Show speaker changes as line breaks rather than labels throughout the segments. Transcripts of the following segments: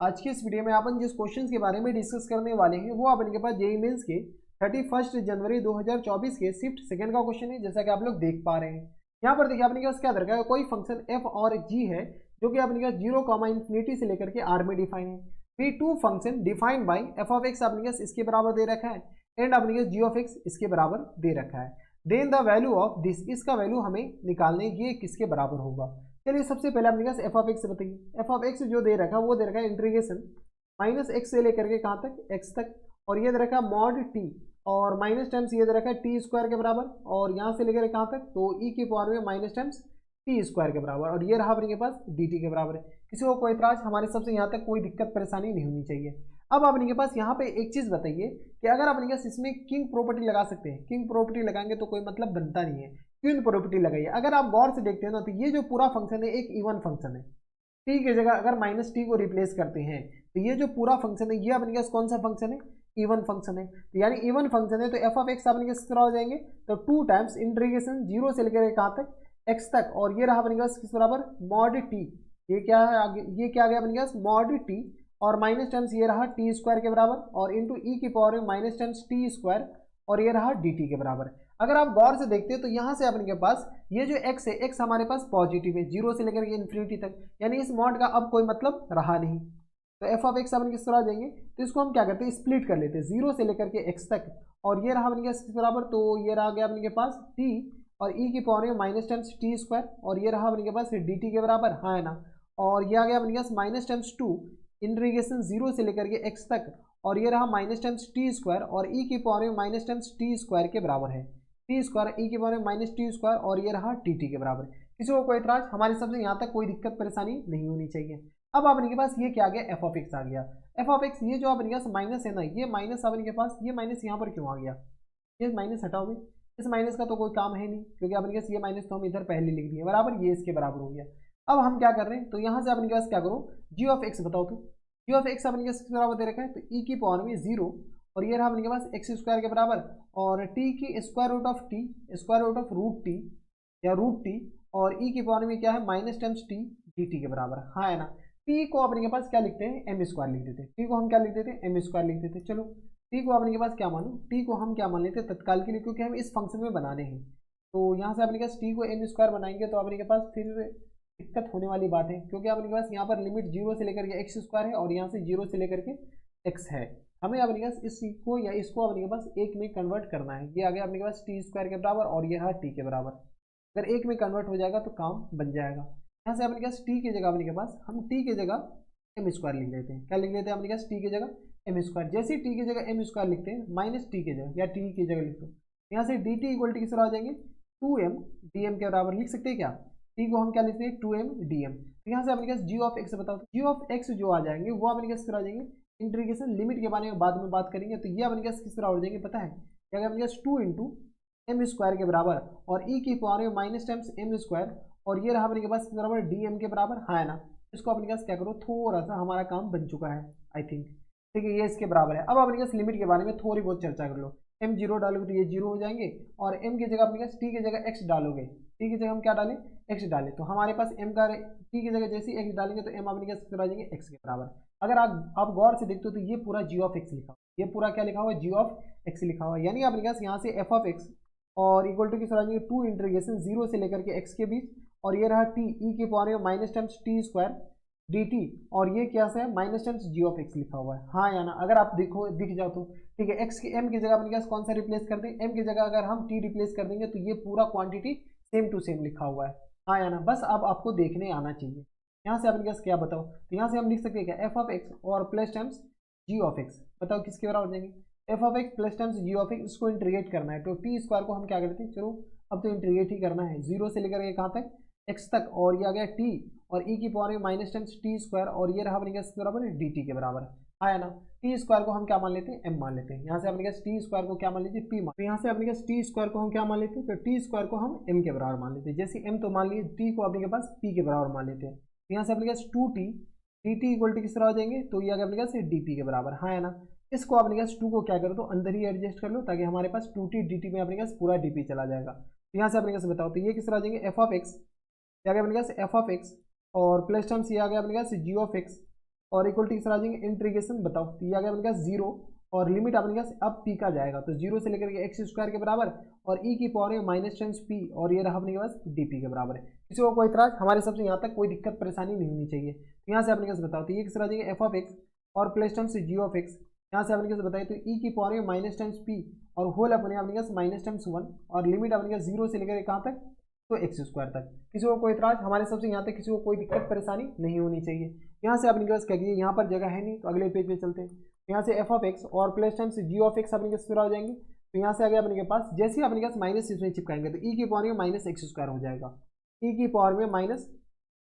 आज की इस वीडियो में अपन जिस क्वेश्चंस के बारे में डिस्कस करने वाले हैं वो अपन के पास जेईई मेंस के 31 जनवरी 2024 के शिफ्ट सेकंड का क्वेश्चन है, जैसा कि आप लोग देख पा रहे हैं। यहाँ पर देखिए अपने के पास क्या दरकार है, कोई फंक्शन एफ और जी है जो कि अपने के पास 0, से लेकर के आर में डिफाइन है। We to function defined by f of x अपने के इसके बराबर दे रखा है एंड अपने के जी ऑफ एक्स इसके बराबर दे रखा है। Then the value of this, इसका वैल्यू हमें निकालने, ये किसके बराबर होगा। चलिए सबसे पहले अपने पास एफ ऑफ एक्स बताइए। एफ ऑफ एक्स जो दे रखा है वो दे रखा है इंटीग्रेशन माइनस एक्स से लेकर के कहाँ तक, एक्स तक, और ये दे रखा है मॉड टी, और माइनस टाइम्स ये दे रखा है टी स्क्वायर के बराबर, और यहाँ से लेकर कहाँ तक, तो ई की पावर में माइनस टाइम्स टी स्क्वायर के बराबर, और ये रहा अपने पास डी टी के बराबर है। किसी को कोई इतराज, हमारे सबसे यहाँ तक कोई दिक्कत परेशानी नहीं होनी चाहिए। अब अपने के पास यहाँ पे एक चीज़ बताइए कि अगर अपने पास इसमें किंग प्रॉपर्टी लगा सकते हैं, किंग प्रॉपर्टी लगाएंगे तो कोई मतलब बनता नहीं है, क्यों प्रॉपर्टी लगाइए। अगर आप गौर से देखते हैं ना तो ये जो पूरा फंक्शन है एक इवन फंक्शन है। टी की जगह अगर माइनस टी को रिप्लेस करते हैं तो ये जो पूरा फंक्शन है ये अपने पास कौन सा फंक्शन है, इवन फंक्शन है। तो यानी इवन फंक्शन है तो एफ ऑफ एक्स अपने पास किस तरह हो जाएंगे, तो 2 टाइम्स इंटीग्रेशन 0 से लेकर कहाँ तक, एक्स तक, और ये रहा अपने पास किस बराबर, मॉड टी। ये क्या है आगे, ये क्या आ गया अपने पास, मॉड टी, और माइनस टाइम्स ये रहा टी स्क्वायर के बराबर, और इंटू ई की पावर में माइनस टाइम्स टी स्क्वायर, और ये रहा डी टी के बराबर। अगर आप गौर से देखते हैं तो यहाँ से अपने के पास ये जो x है, x हमारे पास पॉजिटिव है 0 से लेकर के इन्फिनिटी तक, यानी इस मॉड का अब कोई मतलब रहा नहीं। तो एफ ऑफ एक्स अपन किस तरह आ जाएंगे, तो इसको हम क्या करते हैं, स्प्लिट कर लेते हैं 0 से लेकर के x तक, और ये रहा अपने के किस बराबर, तो ये रहा गया अपने के पास t, और e की पावर में माइनस टाइम्स टी स्क्वायर, और ये रहा अपने के पास डी टी के बराबर, हाँ है ना, और ये आ गया अपने के पास माइनस टाइम्स 2 इंटीग्रेशन 0 से लेकर के x तक, और ये रहा माइनस टाइम्स टी स्क्वायर, और e की पावर में माइनस टाइम्स टी स्क्वायर के बराबर है, टी स्क्वायर ई की पावर में माइनस टी स्क्वायर, और ये रहा टी टी के बराबर। किसी को कोई इतराज, हमारे सबसे यहाँ तक कोई दिक्कत परेशानी नहीं होनी चाहिए। अब अपने के पास ये क्या आ गया, एफ ऑफ एक्स आ गया। एफ ऑफ एक्स ये जो अपने के पास माइनस है ना, ये माइनस अपने के पास, ये माइनस यहाँ पर क्यों आ गया, ये माइनस हटाओगे, इस माइनस का तो कोई काम है नहीं क्योंकि अपने के पास ये माइनस तो हम इधर पहले लिख दिए बराबर, ये इसके बराबर हो गया। अब हम क्या कर रहे हैं, तो यहाँ से अपने के पास क्या करो, जी ऑफ एक्स बताओ, तो जी ऑफ एक्स अपने के पास बराबर दे रखा है, तो ई की पावर में 0, और ये रहा अपने के पास एक्स स्क्वायर के बराबर, और टी की square root of t, square root of root t या रूट टी, और ई की पावर में क्या है minus times t d t के बराबर, हाँ है ना। टी को अपने के पास क्या लिखते हैं, एम स्क्वायर लिख देते हैं, टी को हम क्या लिख देते हैं, एम स्क्वायर लिख देते हैं। चलो टी को अपने के पास क्या मानो, टी को हम क्या मान लेते हैं तत्काल के लिए, क्योंकि हम इस फंक्शन में बनाने हैं। तो यहाँ से अपने के पास टी को एम स्क्वायर बनाएंगे तो अपने के पास फिर दिक्कत होने वाली बात है, क्योंकि अपने के पास यहाँ पर लिमिट 0 से लेकर के एक्स स्क्वायर है, और यहाँ से 0 से लेकर के एक्स है। हमें अपने के पास इसको या इसको अपने के पास एक में कन्वर्ट करना है। ये आ गया अपने के पास टी स्क्वायर के बराबर, और ये रहा टी के बराबर। अगर एक में कन्वर्ट हो जाएगा तो काम बन जाएगा। यहाँ से अपने के पास टी की जगह अपने के पास हम टी की जगह एम स्क्वायर लिख लेते हैं। क्या लिख लेते हैं अपने के पास, टी की जगह एम स्क्वायर। जैसे ही टी की जगह एम स्क्वायर लिखते हैं माइनस टी की जगह या टी की जगह लिखते हैं, यहाँ से डी टी इक्वल टू किस तरह आ जाएंगे, 2m dm के बराबर लिख सकते हैं क्या। टी को हम क्या लिखते हैं, 2m dm। तो यहाँ से अपने पास जी ऑफ एक्स बताओ, जी ऑफ एक्स जो आ जाएंगे वो अपने किस तरह आ जाएंगे, इंटीग्रेशन लिमिट के बारे में बाद में बात करेंगे। तो ये अपने किस तरह हो जाएंगे पता है, क्या अपने पास 2 इंटू एम स्क्वायर के बराबर, और ई की पावर में माइनस टाइम्स एम स्क्वायर, और ये रहा अपने के पास बराबर डी एम के बराबर, हाँ है ना। इसको अपने पास क्या करो, थोड़ा सा हमारा काम बन चुका है आई थिंक, ठीक है, ये इसके बराबर है। अब अपने पास लिमिट के बारे में थोड़ी बहुत चर्चा कर लो। एम 0 डालोगे तो ये 0 हो जाएंगे, और एम की जगह अपने पास टी की जगह एक्स डालोगे, टी की जगह हम क्या डालें, एक्स डालें, तो हमारे पास एम का टी की जगह जैसे एक्स डालेंगे तो एम अपने पास आ जाएंगे एक्स के बराबर। अगर आप गौर से देखते हो तो ये पूरा जी ऑफ एक्स लिखा हुआ, ये पूरा क्या लिखा हुआ है, जी ऑफ एक्स लिखा हुआ है। यानी अपने पास यहाँ से एफ ऑफ एक्स और इक्वल टू किस आ जाएंगे, 2 इंटीग्रेशन 0 से लेकर के एक्स के बीच, और ये रहा टी ई के पावर में minus times t square d t, और ये क्या है minus times g of x लिखा हुआ है, हाँ या ना। अगर आप देखो दिख जाओ तो ठीक है, एक्स की एम की जगह अपने पास कौन सा रिप्लेस कर दें, एम की जगह अगर हम टी रिप्लेस कर देंगे तो ये पूरा क्वांटिटी सेम टू सेम लिखा हुआ है, हाँ या ना। बस अब आपको देखने आना चाहिए। यहाँ से अपने पास क्या बताओ, तो यहाँ से हम लिख सकते हैं क्या, एफ ऑफ एक्स और plus times g of x, बताओ किसके बराबर हो जाएंगे, f of x plus times g of x, इसको इंटीग्रेट करना है तो टी स्क्वायर को हम क्या करते हैं, चलो अब तो इंटीग्रेट ही करना है 0 से लेकर के कहाँ तक, एक्स तक, और ये आ गया टी, और ई की पावर में माइनस टाइम्स टी स्क्वायर, और ये रहा अपने पास बराबर डी टी के बराबर, आया ना। टी स्क्वायर को हम क्या मान लेते हैं, एम मान लेते हैं। यहाँ से अपने पास टी स्क्वायर को क्या मान लीजिए, पी मान, तो यहाँ से अपने पास टी स्क्वायर को हम क्या मान लेते हैं, तो टी स्क्वायर को हम एम के बराबर मान लेते हैं। जैसे एम तो मान लिए, टी को अपने पास पी के बराबर मान लेते हैं। तो यहाँ से अपने पास 2t d t equal to किस तरह हो जाएंगे, तो ये अपने पास डी पी के बराबर, हाँ है ना। इसको अपने पास 2 को क्या करो तो अंदर ही एडजस्ट कर लो, ताकि हमारे पास 2t dt में अपने पास पूरा dp चला जाएगा। तो यहाँ से अपने पास बताओ, तो ये किस तरह आ जाएंगे, एफ ऑफ एक्स, क्या अपने पास एफ ऑफ एक्स, और प्लस टर्म्स ये आ गया अपने पास जी ऑफ एक्स, और इक्वल टू किस आ जाएंगे इंटीग्रेशन बताओ, तो ये आ गया अपने पास 0 और लिमिट अपने पास अब पी का जाएगा तो 0 से लेकर के एक्स स्क्वायर के बराबर और ई की पावर में माइनस टाइम्स पी और ये रहा अपने पास डी पी के बराबर है। किसी को कोई इतराज, हमारे सबसे यहाँ तक कोई दिक्कत परेशानी नहीं होनी चाहिए। तो यहाँ से अपने पास बताओ तो ये किस आ जाएंगे एफ ऑफ एक्स और plus times g of x, यहाँ से अपने पास बताइए तो ई की पावर में माइनस टाइम्स पी और होल अपने पास माइनस टाइम्स 1 और लिमिट अपने पास 0 से लेकर कहाँ तक तो एक्स स्क्वायर तक। किसी को कोई इतराज, हमारे सबसे यहाँ तक किसी को कोई दिक्कत परेशानी नहीं होनी चाहिए। यहाँ से अपने पास क्या कीजिए, यहाँ पर जगह है नहीं तो अगले पेज पे चलते हैं। यहाँ से एफ ऑफ एक्स और plus times g of x अपने पास पूरा हो जाएंगे। तो यहाँ से आ गया अपने के पास, जैसे ही अपने पास माइनस इसमें चिपकाएंगे तो ई की पावर में माइनस एक्स स्क्वायर हो जाएगा, ई की पावर में माइनस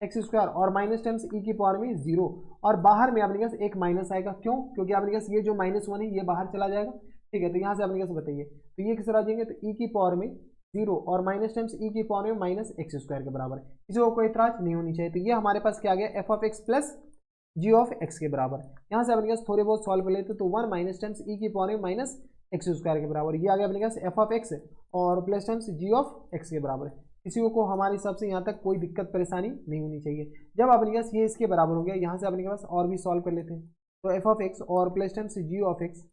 एक्स स्क्वायर और माइनस टाइम्स ई की पावर में 0 और बाहर में अपने पास एक माइनस आएगा, क्यों, क्योंकि अपने पास ये जो -1 है ये बाहर चला जाएगा। ठीक है, तो यहाँ से अपने पास बताइए तो ये किस तरह आ जाएंगे तो ई की पावर में 0 और माइनस टाइम्स ई की पावर में माइनस एक्स स्क्वायर के बराबर। किसी को कोई इतराज नहीं होनी चाहिए। तो ये हमारे पास क्या आ गया f of x plus g of x के बराबर। यहाँ से अपने पास थोड़े बहुत सॉल्व कर लेते तो 1 माइनस टाइम्स ई की पावर में माइनस एक्स स्क्वायर के बराबर, ये आ गया अपने पास एफ ऑफ एक्स और plus times g of x के बराबर। किसी को हमारे हिसाब से यहाँ तक कोई दिक्कत परेशानी नहीं होनी चाहिए। जब अपने पास ये इसके बराबर हो गया, यहाँ से अपने पास और भी सॉल्व कर लेते हैं तो एफ ऑफ एक्स और plus times g of x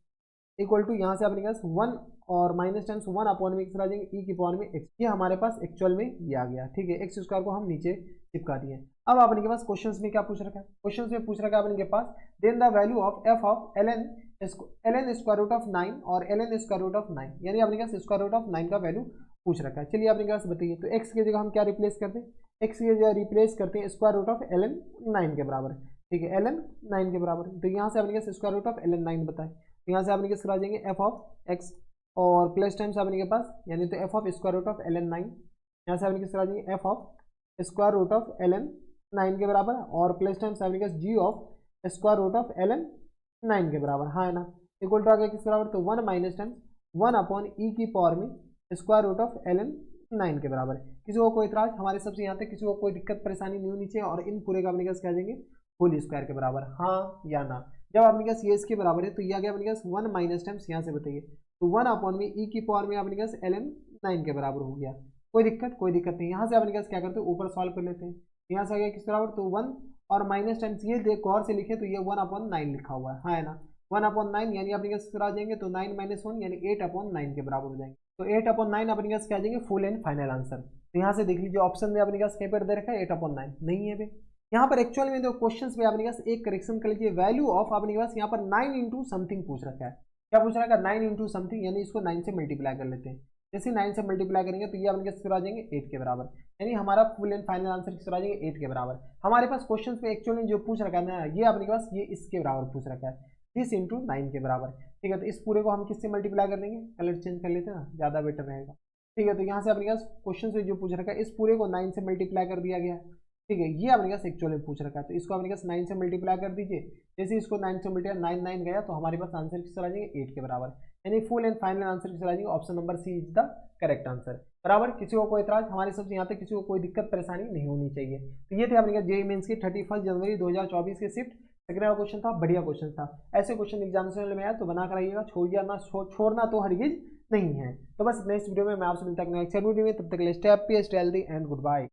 equal to यहाँ से अपने पास 1 और माइनस टाइम्स 1 अपॉन में एक्स आ जाएंगे ई की पावर में एक्स, ये हमारे पास एक्चुअल में ये आ गया। ठीक है, एक्स स्क्वायर को हम नीचे चिपका दिए। अब अपने के पास क्वेश्चंस में क्या पूछ रखा है, क्वेश्चंस में पूछ रखा है अपने के पास then the value of f of l n square root of 9 और l n square root of 9, यानी अपने पास स्क्वायर रूट ऑफ 9 का वैल्यू पूछ रखा है। चलिए अपने पास बताइए तो एक्स की जगह हम क्या रिप्लेस करते हैं, एक्स की जगह रिप्लेस करते हैं square root of l n 9 के बराबर। ठीक है, एल एन 9 के बराबर, तो यहाँ से अपने पास square root of l n 9 बताए, तो यहाँ से अपने के आ जाएंगे एफ ऑफ एक्स और प्लस टाइम्स अपने के पास यानी तो f of square root of l n 9, यहाँ से अपने के आ जाएंगे f of square root of l n 9 के बराबर और प्लस टाइम्स अपने के g of square root of l n 9 के बराबर, हाँ है ना, इक्वल टू आ गया किस बराबर तो 1 माइनस टाइम्स 1 अपॉन ई की पावर में square root of l n 9 के बराबर। किसी को कोई इतराज, हमारे सबसे यहाँ तक किसी को कोई दिक्कत परेशानी नहीं होनी चाहिए और इन पूरे का अपने क्या जाएंगे होल स्क्वायर के बराबर, हाँ या ना। जब अपने पास ये इसके बराबर है तो ये आ गया अपने पास 1 माइनस टाइम्स यहाँ से बताइए तो 1 अपॉन में ई की पावर में अपने पास एल एन 9 के बराबर हो गया। कोई दिक्कत नहीं। यहाँ से अपने पास क्या करते हैं ऊपर सॉल्व कर लेते हैं, यहाँ से आ गया किस बराबर तो 1 और माइनस टाइम्स ये देख गौर से लिखे तो ये 1 अपॉन 9 लिखा हुआ है, हाँ है ना, 1 अपॉन 9 यानी अपने पास आ जाएंगे तो 9 माइनस 1 यानी 8 अपॉन 9 के बराबर हो जाएंगे। तो 8 अपॉन 9 अपने पास क्या आ जाएंगे फुल एंड फाइनल आंसर। तो यहाँ से देख लीजिए ऑप्शन में अपने पास कहीं पर दे रखा है 8 अपॉन 9 नहीं है भाई। यहाँ पर एक्चुअल में जो क्वेश्चंस में अपने पास एक करेक्शन कर लीजिए, वैल्यू ऑफ अपने पास यहाँ पर 9 इंटू समथिंग पूछ रखा है। क्या पूछ रखा है 9 इंटू समथिंग, यानी इसको 9 से मल्टीप्लाई कर लेते हैं। जैसे 9 से मल्टीप्लाई करेंगे तो ये अपने पास आ जाएंगे 8 के बराबर, यानी हमारा फुल एंड फाइनल आंसर किस आ जाएंगे 8 के बराबर। हमारे पास क्वेश्चन में एक्चुअली जो पूछ रखा है ना ये अपने पास ये इसके बराबर पूछ रखा है, 30 इंटू 9 के बराबर। ठीक है, तो इस पूरे को हम किससे मल्टीप्लाई कर देंगे, कलर चेंज कर लेते हैं ना, ज़्यादा बेटर रहेगा। ठीक है, तो यहाँ से अपने पास क्वेश्चन से जो पूछ रखा है इस पूरे को 9 से मल्टीप्लाई कर दिया गया। ठीक है, ये अपने पास एक्चुअली पूछ रखा है तो इसको अपने पास 9 से मल्टीप्लाई कर दीजिए। जैसे इसको 9 से मल्टीप्लाई 9 9 गया तो हमारे पास आंसर किस तरह आ जाएंगे 8 के बराबर, यानी फुल एंड फाइनल आंसर किस तरह आ जाएंगे option number c is the correct answer बराबर। किसी को कोई इतराज, हमारे सबसे यहाँ तक किसी को कोई दिक्कत परेशानी नहीं होनी चाहिए। तो ये थे अपने जेईई मेंस की 31 जनवरी 2024 के शिफ्ट सेकंड वाला क्वेश्चन था, बढ़िया क्वेश्चन था। ऐसे क्वेश्चन एग्जामिनेशन में आया तो बना कर आइएगा, छोड़ना तो हरगिज नहीं है। तो बस नेक्स्ट वीडियो में मैं आपसे मिलता हूँ नेक्स्ट वीडियो में, तब तक के लिए stay happy stay healthy and good bye.